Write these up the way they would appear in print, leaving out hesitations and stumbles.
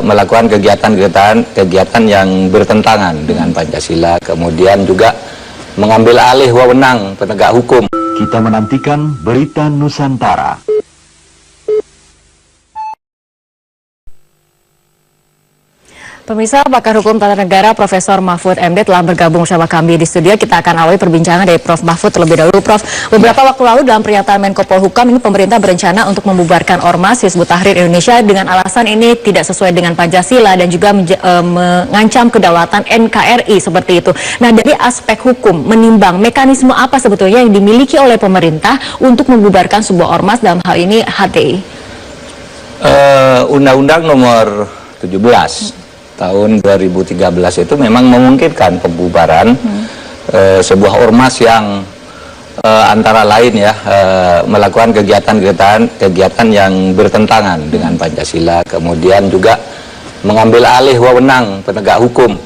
melakukan kegiatan yang bertentangan dengan Pancasila, kemudian juga mengambil alih wewenang penegak hukum. Kita menantikan berita Nusantara. Pemirsa, pakar hukum tata negara Profesor Mahfud MD telah bergabung bersama kami di studio. Kita akan awali perbincangan dari Prof. Mahfud terlebih dahulu. Prof, beberapa waktu lalu dalam pernyataan Menko Polhukam ini pemerintah berencana untuk membubarkan Ormas Hizbut Tahrir Indonesia dengan alasan ini tidak sesuai dengan Pancasila dan juga mengancam kedaulatan NKRI seperti itu. Nah, dari aspek hukum, menimbang mekanisme apa sebetulnya yang dimiliki oleh pemerintah untuk membubarkan sebuah ormas, dalam hal ini HTI? Undang-Undang nomor 17 tahun 2013 itu memang memungkinkan pembubaran sebuah ormas yang antara lain ya melakukan kegiatan yang bertentangan dengan Pancasila, kemudian juga mengambil alih wewenang penegak hukum,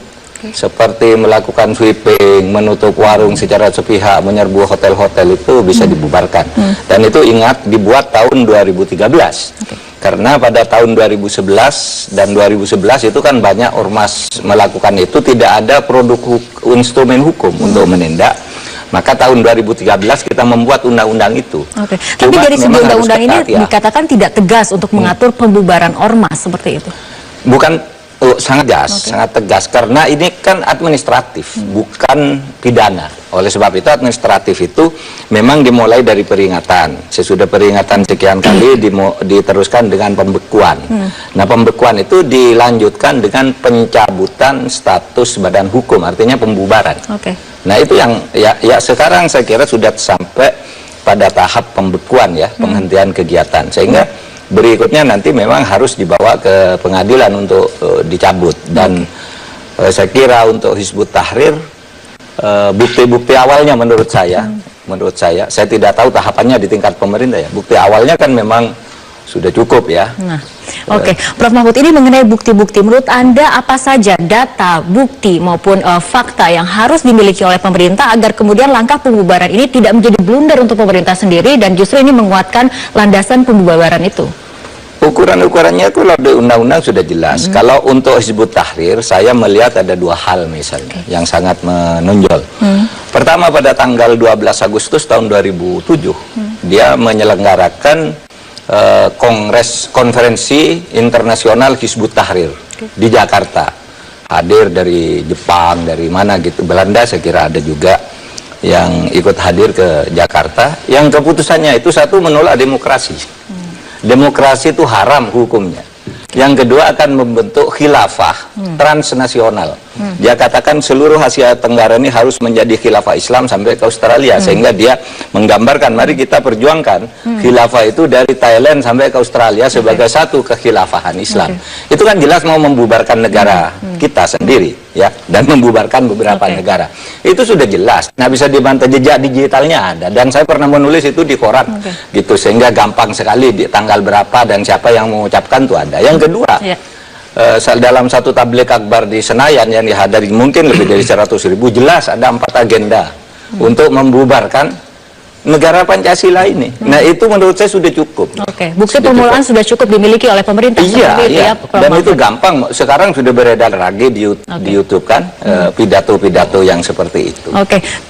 seperti melakukan sweeping, menutup warung secara sepihak, menyerbu hotel-hotel, itu bisa dibubarkan. Dan itu ingat dibuat tahun 2013. Karena pada tahun 2011 dan 2011 itu kan banyak ormas melakukan itu, tidak ada produk instrumen hukum untuk menindak. Maka tahun 2013 kita membuat undang-undang itu. Tapi dari segi undang-undang ini dikatakan tidak tegas untuk mengatur pembubaran ormas seperti itu. Bukan, sangat tegas, sangat tegas, karena ini kan administratif, bukan pidana. Oleh sebab itu administratif itu memang dimulai dari peringatan. Sesudah peringatan sekian kali diteruskan dengan pembekuan. Nah, pembekuan itu dilanjutkan dengan pencabutan status badan hukum, artinya pembubaran. Nah, itu yang ya sekarang saya kira sudah sampai pada tahap pembekuan ya, penghentian kegiatan, sehingga berikutnya nanti memang harus dibawa ke pengadilan untuk dicabut. Dan saya kira untuk Hizbut Tahrir, bukti-bukti awalnya menurut saya tidak tahu tahapannya di tingkat pemerintah ya, bukti awalnya kan memang sudah cukup ya. Nah, Prof. Mahfud, ini mengenai bukti-bukti, menurut Anda apa saja data, bukti maupun fakta yang harus dimiliki oleh pemerintah agar kemudian langkah pembubaran ini tidak menjadi blunder untuk pemerintah sendiri dan justru ini menguatkan landasan pembubaran itu? Ukuran-ukurannya kalau di undang-undang sudah jelas. Kalau untuk Hizbut Tahrir, saya melihat ada dua hal misalnya yang sangat menonjol. Pertama, pada tanggal 12 Agustus tahun 2007, dia menyelenggarakan konferensi internasional Hizbut Tahrir di Jakarta. Hadir dari Jepang, dari mana gitu, Belanda saya kira ada juga yang ikut hadir ke Jakarta. Yang keputusannya itu satu, menolak demokrasi. Demokrasi itu haram hukumnya. Yang kedua, akan membentuk khilafah transnasional. Dia katakan seluruh Asia Tenggara ini harus menjadi khilafah Islam sampai ke Australia, sehingga dia menggambarkan mari kita perjuangkan khilafah itu dari Thailand sampai ke Australia sebagai satu kekhilafahan Islam. Itu kan jelas mau membubarkan negara kita sendiri ya, dan membubarkan beberapa negara. Itu sudah jelas. Nah, bisa dibantah, jejak digitalnya ada, dan saya pernah menulis itu di koran gitu, sehingga gampang sekali di tanggal berapa dan siapa yang mengucapkan itu ada. Yang kedua, dalam satu tabligh akbar di Senayan yang dihadiri mungkin lebih dari 100.000, jelas ada 4 agenda untuk membubarkan negara Pancasila ini. Nah, itu menurut saya sudah cukup. Bukti permulaan sudah cukup dimiliki oleh pemerintah. Iya. Dan itu gampang. Sekarang sudah beredar lagi di YouTube kan, pidato-pidato yang seperti itu.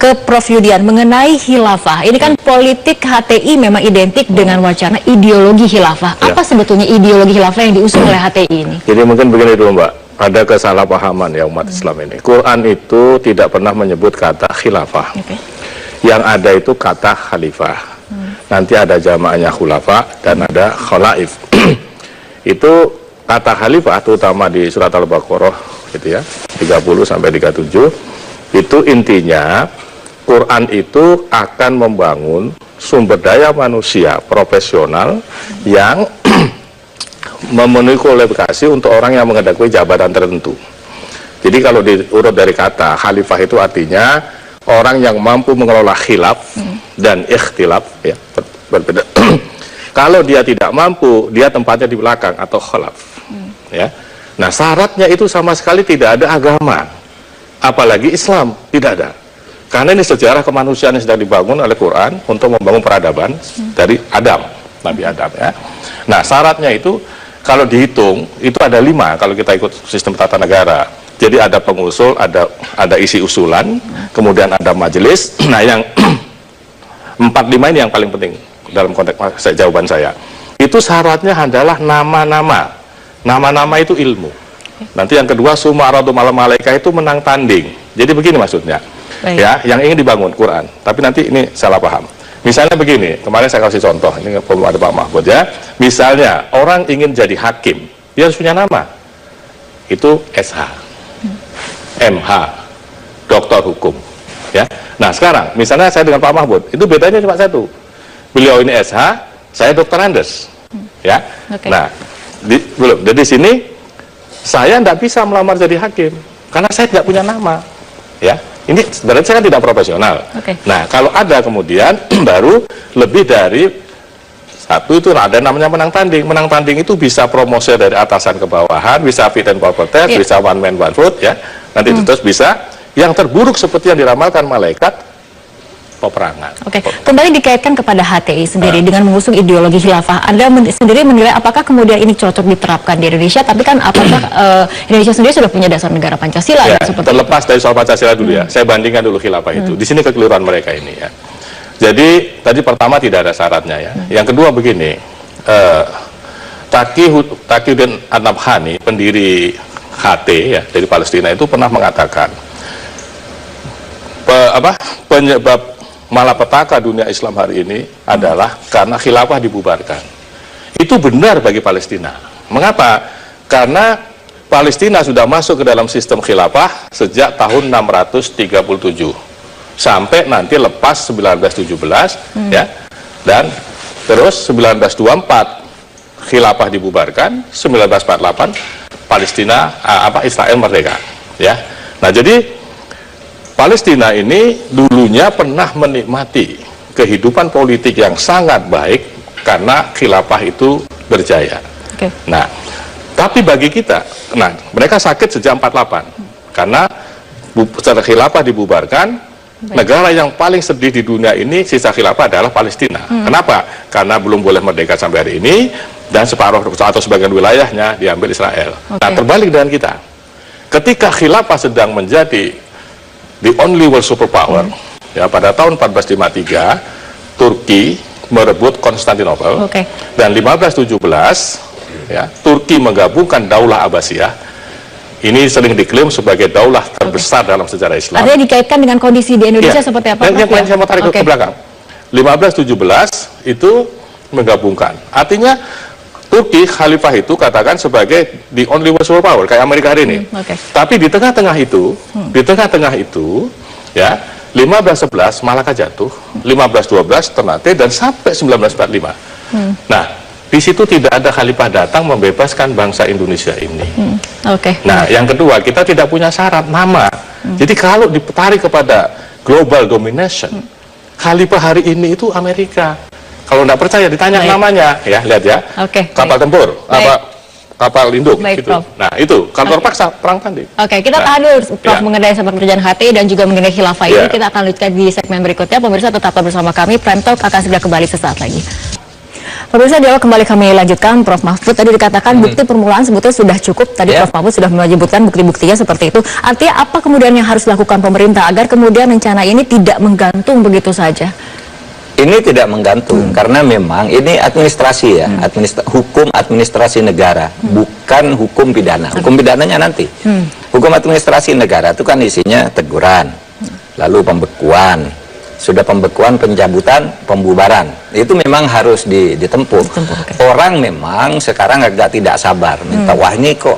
Ke Prof. Yudian, mengenai khilafah. Ini kan politik HTI memang identik dengan wacana ideologi khilafah. Apa sebetulnya ideologi khilafah yang diusung oleh HTI ini? Jadi mungkin begini dulu, Mbak. Ada kesalahpahaman ya umat Islam ini. Quran itu tidak pernah menyebut kata khilafah. Yang ada itu kata khalifah. Nanti ada jamaahnya khulafa dan ada khalaif. Itu kata khalifah terutama di surat Al-Baqarah gitu ya, 30 sampai 37. Itu intinya Quran itu akan membangun sumber daya manusia profesional yang memenuhi kualifikasi untuk orang yang menghadapi jabatan tertentu. Jadi kalau diurut dari kata khalifah itu artinya orang yang mampu mengelola khilaf dan ikhtilaf ya, berbeda. Kalau dia tidak mampu, dia tempatnya di belakang atau khalaf. Ya. Nah, syaratnya itu sama sekali tidak ada agama. Apalagi Islam, tidak ada. Karena ini sejarah kemanusiaan yang sedang dibangun oleh Quran untuk membangun peradaban dari Adam, Nabi Adam ya. Nah, syaratnya itu kalau dihitung itu ada 5 kalau kita ikut sistem tata negara. Jadi ada pengusul, ada isi usulan, kemudian ada majelis. Nah, yang 4-5 ini yang paling penting dalam konteks jawaban saya. Itu syaratnya adalah nama-nama. Nama-nama itu ilmu. Nanti yang kedua, sumaratu malam malaika itu menang tanding. Jadi begini maksudnya. Baik. Ya, yang ingin dibangun Quran. Tapi nanti ini salah paham. Misalnya begini, kemarin saya kasih contoh, ini ada Pak Mahfud ya. Misalnya orang ingin jadi hakim, dia harus punya nama. Itu SH, MH, doktor hukum. Ya. Nah sekarang, misalnya saya dengan Pak Mahfud, itu bedanya cuma satu. Beliau ini SH, saya Dr. Andes. Ya. Okay. Nah, belum. Jadi di sini saya tidak bisa melamar jadi hakim karena saya tidak punya nama. Ya. Ini sebenarnya saya kan tidak profesional. Okay. Nah, kalau ada kemudian baru lebih dari satu itu ada namanya menang tanding. Menang tanding itu bisa promosi dari atasan ke bawahan, bisa fit and proper test, bisa one man one vote ya. Nanti itu terus bisa yang terburuk seperti yang diramalkan malaikat peperangan. Oke, kembali dikaitkan kepada HTI sendiri dengan mengusung ideologi khilafah. Anda sendiri menilai apakah kemudian ini cocok diterapkan di Indonesia? Tapi kan apakah Indonesia sendiri sudah punya dasar negara Pancasila? Ya, seperti terlepas dari soal Pancasila dulu ya. Saya bandingkan dulu khilafah itu. Di sini kekeliruan mereka ini ya. Jadi tadi pertama tidak ada syaratnya ya. Yang kedua begini, Taqiyuddin An-Nabhani, pendiri HT ya dari Palestina itu pernah mengatakan penyebab malapetaka dunia Islam hari ini adalah karena khilafah dibubarkan. Itu benar bagi Palestina. Mengapa? Karena Palestina sudah masuk ke dalam sistem khilafah sejak tahun 637 sampai nanti lepas 1917 ya. Dan terus 1924 khilafah dibubarkan, 1948 Palestina Israel merdeka ya. Nah, jadi Palestina ini dulunya pernah menikmati kehidupan politik yang sangat baik karena khilafah itu berjaya. Okay. Nah, tapi bagi kita, nah mereka sakit sejak 48 karena secara khilafah dibubarkan. Negara yang paling sedih di dunia ini sisa khilafah adalah Palestina. Kenapa? Karena belum boleh merdeka sampai hari ini dan separuh atau sebagian wilayahnya diambil Israel. Okay. Nah, terbalik dengan kita. Ketika khilafah sedang menjadi the only world superpower, ya pada tahun 1453 Turki merebut Konstantinopel, dan 1517 ya Turki menggabungkan Daulah Abbasiyah. Ini sering diklaim sebagai daulah terbesar dalam sejarah Islam. Ada yang dikaitkan dengan kondisi di Indonesia seperti apa? Yang saya mau tarik ke belakang. 1517 itu menggabungkan. Artinya Turki khalifah itu katakan sebagai the only world superpower kayak Amerika hari ini. Tapi di tengah-tengah itu, ya 1511 Malaka jatuh, 1512 Ternate dan sampai 1945. Nah, di situ tidak ada khalifah datang membebaskan bangsa Indonesia ini. Nah, yang kedua kita tidak punya syarat nama. Jadi kalau ditarik kepada global domination, khalifah hari ini itu Amerika. Kalau tidak percaya ditanya namanya, ya lihat ya, kapal tempur, kapal induk, gitu. Nah itu kantor paksa perang tanding. Kita tahan dulu Prof mengenai sepak terjang HT dan juga mengenai khilafah ini. Kita akan lanjutkan di segmen berikutnya. Pemirsa tetaplah bersama kami. Prime Talk akan segera kembali sesaat lagi. Pemirsa, dialog kembali kami lanjutkan. Prof Mahfud tadi dikatakan bukti permulaan sebetulnya sudah cukup. Tadi Prof Mahfud sudah menyebutkan bukti-buktinya seperti itu. Artinya apa kemudian yang harus dilakukan pemerintah agar kemudian rencana ini tidak menggantung begitu saja? Ini tidak menggantung karena memang ini administrasi ya, hukum administrasi negara, bukan hukum pidana. Hukum pidananya nanti. Hukum administrasi negara itu kan isinya teguran, lalu pembekuan, sudah pembekuan, pencabutan, pembubaran. Itu memang harus ditempuh. Orang memang sekarang agak tidak sabar, minta wah ini kok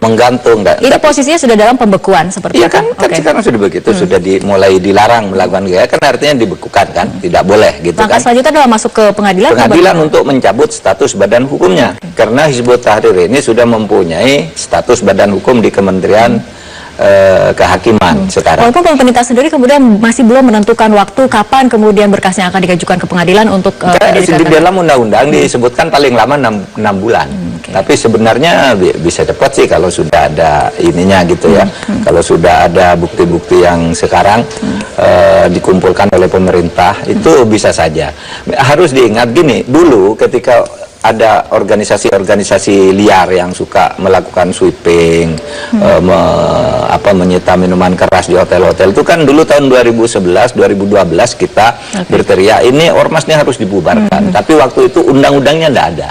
menggantung. Ini posisinya sudah dalam pembekuan seperti itu? Iya kan, sekarang sudah begitu, sudah mulai dilarang melakukan gaya, kan artinya dibekukan kan, tidak boleh gitu. Langkah selanjutnya adalah masuk ke pengadilan? Pengadilan untuk mencabut status badan hukumnya, karena Hizbut Tahrir ini sudah mempunyai status badan hukum di Kementerian Kehakiman sekarang. Walaupun pemerintah sendiri kemudian masih belum menentukan waktu kapan kemudian berkasnya akan diajukan ke pengadilan untuk di dalam undang-undang disebutkan paling lama 6 bulan. Tapi sebenarnya bisa cepat sih kalau sudah ada ininya gitu ya. Kalau sudah ada bukti-bukti yang sekarang dikumpulkan oleh pemerintah itu bisa saja. Harus diingat gini, dulu ketika ada organisasi-organisasi liar yang suka melakukan sweeping, menyita minuman keras di hotel-hotel. Itu kan dulu tahun 2011, 2012 kita berteriak ini ormasnya harus dibubarkan. Tapi waktu itu undang-undangnya tidak ada.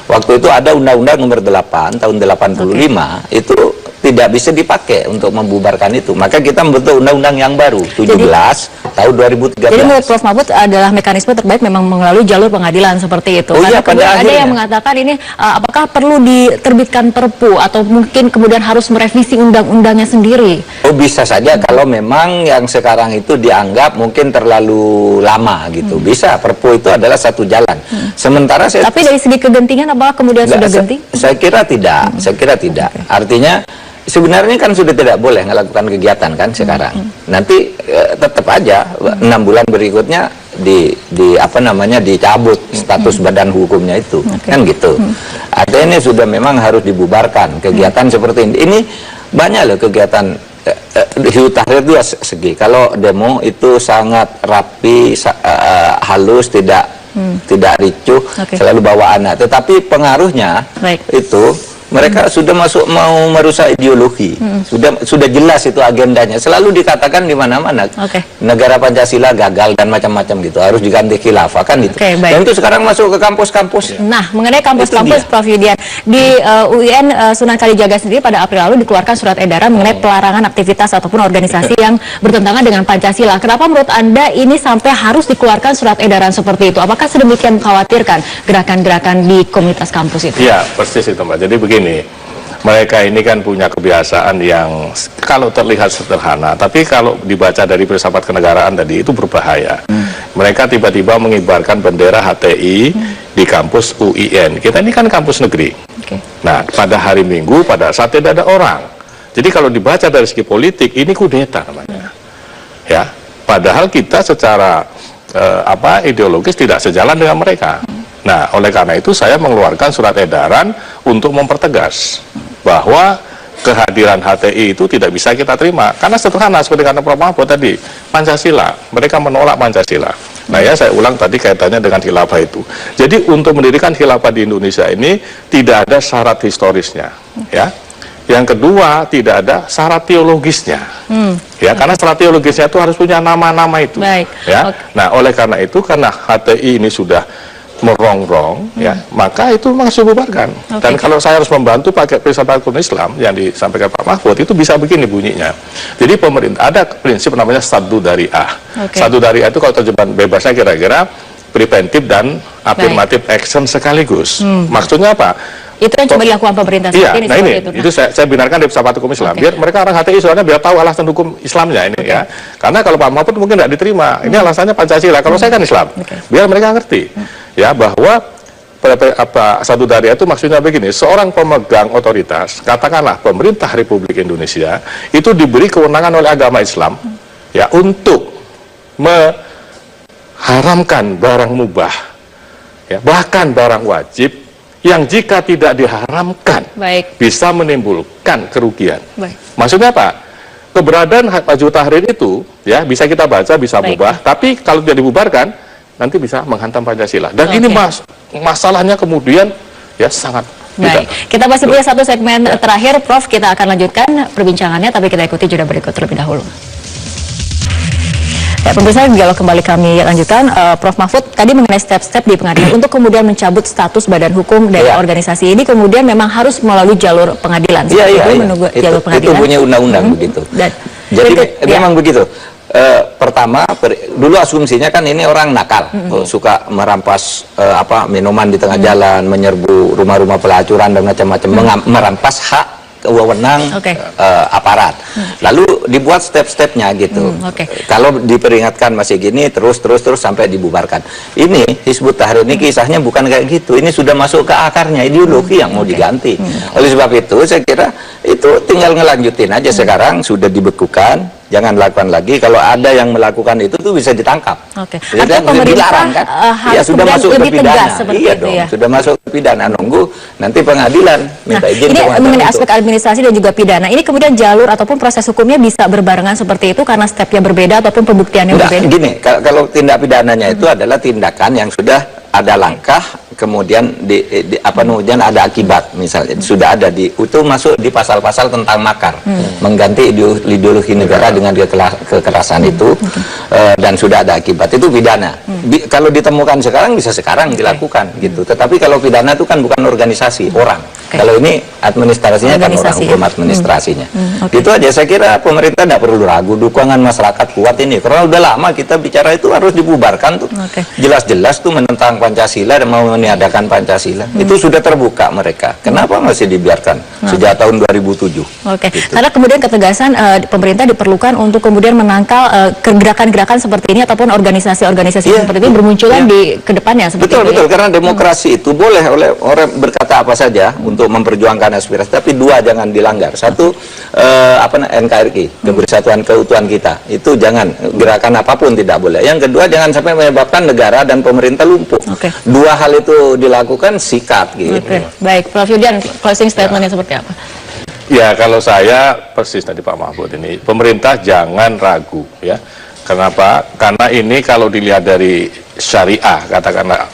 Waktu itu ada Undang-Undang Nomor 8 tahun 85 itu tidak bisa dipakai untuk membubarkan itu. Maka kita membentuk undang-undang yang baru 17 tahun 2013. Jadi menurut Prof Mahfud adalah mekanisme terbaik memang melalui jalur pengadilan seperti itu. Oh Karena iya, pada ada akhirnya. yang mengatakan ini apakah perlu diterbitkan perpu atau mungkin kemudian harus merevisi undang-undangnya sendiri? Oh bisa saja kalau memang yang sekarang itu dianggap mungkin terlalu lama gitu. Bisa, perpu itu adalah satu jalan. Sementara saya... Tapi dari segi kegentingan apakah kemudian sudah genting? Saya kira tidak, saya kira tidak. Artinya sebenarnya kan sudah tidak boleh melakukan kegiatan kan sekarang. Nanti tetap aja 6 bulan berikutnya dicabut status badan hukumnya itu. Kan gitu. Artinya ini sudah memang harus dibubarkan kegiatan seperti ini. Ini banyak loh kegiatan Hizbut Tahrir itu segi. Kalau demo itu sangat rapi, halus, tidak ricuh, selalu bawa anak. Tetapi pengaruhnya itu mereka sudah masuk mau merusak ideologi, sudah jelas itu agendanya. Selalu dikatakan di mana-mana negara Pancasila gagal dan macam-macam gitu, harus diganti khilafah kan itu. Dan itu sekarang masuk ke kampus-kampus. Nah, mengenai kampus-kampus, Prof Yudian, di UIN Sunan Kalijaga sendiri pada April lalu dikeluarkan surat edaran mengenai pelarangan aktivitas ataupun organisasi yang bertentangan dengan Pancasila. Kenapa menurut Anda ini sampai harus dikeluarkan surat edaran seperti itu? Apakah sedemikian mengkhawatirkan gerakan-gerakan di komunitas kampus itu? Iya, persis itu Mbak. Jadi begini, mereka ini kan punya kebiasaan yang kalau terlihat sederhana, tapi kalau dibaca dari filsafat kenegaraan tadi itu berbahaya. Mereka tiba-tiba mengibarkan bendera HTI di kampus UIN. Kita ini kan kampus negeri. Nah, pada hari Minggu pada saat tidak ada orang. Jadi kalau dibaca dari segi politik ini kudeta namanya. Ya, padahal kita secara ideologis tidak sejalan dengan mereka. Nah, oleh karena itu saya mengeluarkan surat edaran untuk mempertegas bahwa kehadiran HTI itu tidak bisa kita terima. Karena sederhana, seperti kata Prof Mahfud tadi, Pancasila, mereka menolak Pancasila. Nah ya, saya ulang tadi kaitannya dengan khilafah itu. Jadi untuk mendirikan khilafah di Indonesia ini tidak ada syarat historisnya. Ya. Yang kedua, tidak ada syarat teologisnya. Ya, karena syarat teologisnya itu harus punya nama-nama itu. Ya. Nah, oleh karena itu, karena HTI ini sudah merongrong, ya, maka itu masih dibubarkan. Dan kalau saya harus membantu pakai filsafat Islam yang disampaikan Pak Mahfud, itu bisa begini bunyinya. Jadi pemerintah ada prinsip namanya saddu dari'ah. Saddu dari'ah itu kalau terjemahan bebasnya kira-kira preventif dan affirmative action sekaligus. Maksudnya apa? Itu yang coba dilakukan pemerintah saat ini. Nah itu saya benarkan dari filsafat hukum Islam. Biar mereka orang HTI soalnya biar tahu alasan hukum Islamnya ini ya. Karena kalau Pak Mahfud mungkin tidak diterima. Ini alasannya Pancasila. Kalau saya kan Islam. Biar mereka ngerti ya bahwa satu dari itu maksudnya begini, seorang pemegang otoritas, katakanlah pemerintah Republik Indonesia itu diberi kewenangan oleh agama Islam ya untuk mengharamkan barang mubah ya, bahkan barang wajib yang jika tidak diharamkan bisa menimbulkan kerugian. Maksudnya apa? Keberadaan Hizbut Tahrir itu ya bisa kita baca, bisa mubah, tapi kalau tidak dibubarkan nanti bisa menghantam Pancasila. Dan ini masalahnya kemudian ya sangat Kita masih punya satu segmen terakhir, Prof. Kita akan lanjutkan perbincangannya, tapi kita ikuti jeda berikut terlebih dahulu. Ya, pemirsa, kalau kembali kami lanjutkan, Prof Mahfud tadi mengenai step-step di pengadilan untuk kemudian mencabut status badan hukum dari organisasi ini, kemudian memang harus melalui jalur pengadilan. Menunggu jalur pengadilan. Itu punya undang-undang begitu. Jadi memang begitu. Pertama, dulu asumsinya kan ini orang nakal, suka merampas minuman di tengah jalan, menyerbu rumah-rumah pelacuran dan macam-macam, merampas hak wewenang aparat. Lalu dibuat step-stepnya gitu. Kalau diperingatkan masih gini, terus sampai dibubarkan. Ini Hizbut Tahrir ini kisahnya bukan kayak gitu. Ini sudah masuk ke akarnya, ideologi yang mau diganti. Oleh sebab itu saya kira itu tinggal ngelanjutin aja. Sekarang sudah dibekukan, jangan lakukan lagi. Kalau ada yang melakukan itu tuh bisa ditangkap. Artinya pemerintah kan? Ya sudah masuk ke pidana. Iya dong, sudah masuk ke pidana. Nunggu nanti pengadilan minta izin. Ini mengenai aspek administrasi dan juga pidana. Ini kemudian jalur ataupun proses hukumnya bisa berbarengan seperti itu karena stepnya berbeda ataupun pembuktiannya berbeda. Gini, kalau tindak pidananya itu adalah tindakan yang sudah ada langkah kemudian kemudian ada akibat, misalnya sudah ada itu masuk di pasal-pasal tentang makar, mengganti ideologi negara dengan kekerasan itu, dan sudah ada akibat, itu pidana. Kalau ditemukan sekarang bisa sekarang dilakukan gitu. Tetapi kalau pidana itu kan bukan organisasi, orang. Kalau ini administrasinya kan orang, hukum administrasinya. Itu aja, saya kira pemerintah tidak perlu ragu, dukungan masyarakat kuat ini, karena udah lama kita bicara itu harus dibubarkan tuh. Jelas-jelas tuh menentang Pancasila dan mau meniadakan Pancasila. Itu sudah terbuka mereka. Kenapa masih dibiarkan sejak tahun 2007? Gitu. Karena kemudian ketegasan pemerintah diperlukan untuk kemudian menangkal gerakan-gerakan seperti ini ataupun organisasi-organisasi seperti ini bermunculan di kedepannya. Betul, karena demokrasi itu boleh oleh orang berkata apa saja untuk memperjuangkan aspirasi, tapi dua jangan dilanggar. Satu, NKRI, kebersatuan keutuhan kita, itu jangan, gerakan apapun tidak boleh. Yang kedua, jangan sampai menyebabkan negara dan pemerintah lumpuh. Dua hal itu dilakukan, sikat gitu. Baik, Prof. Yudian, closing statementnya seperti apa? Ya, kalau saya persis tadi Pak Mahfud ini, pemerintah jangan ragu ya. Kenapa? Karena ini kalau dilihat dari syariah, katakanlah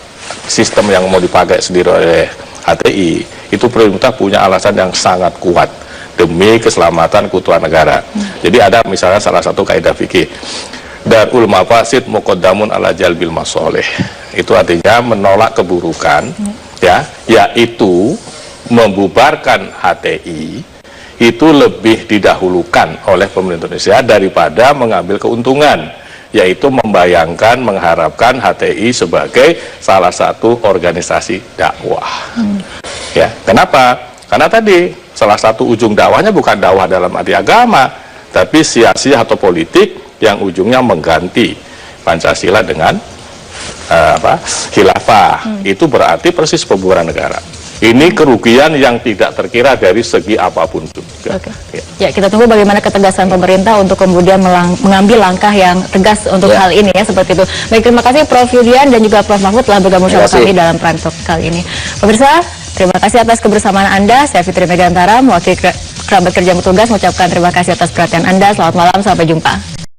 sistem yang mau dipakai sendiri oleh HTI, itu pemerintah punya alasan yang sangat kuat demi keselamatan keutuhan negara. Jadi ada misalnya salah satu kaidah fikih, darul mafasid muqaddamun ala jalbil masoleh. Itu artinya menolak keburukan, ya, yaitu membubarkan HTI itu lebih didahulukan oleh pemerintah Indonesia daripada mengambil keuntungan, yaitu membayangkan, mengharapkan HTI sebagai salah satu organisasi dakwah. Ya, kenapa? Karena tadi salah satu ujung dakwahnya bukan dakwah dalam arti agama, tapi sia-sia atau politik yang ujungnya mengganti Pancasila dengan khilafah. Itu berarti persis pembubaran negara. Ini kerugian yang tidak terkira dari segi apapun juga. Ya, kita tunggu bagaimana ketegasan pemerintah untuk kemudian mengambil langkah yang tegas untuk hal ini ya, seperti itu. Baik, terima kasih Prof. Yudian dan juga Prof. Mahfud telah bergabung bersama kami dalam Prime Talk kali ini. Pemirsa, terima kasih atas kebersamaan Anda. Saya Fitri Megantara, mewakili kerabat kerja bertugas, mengucapkan terima kasih atas perhatian Anda. Selamat malam, sampai jumpa.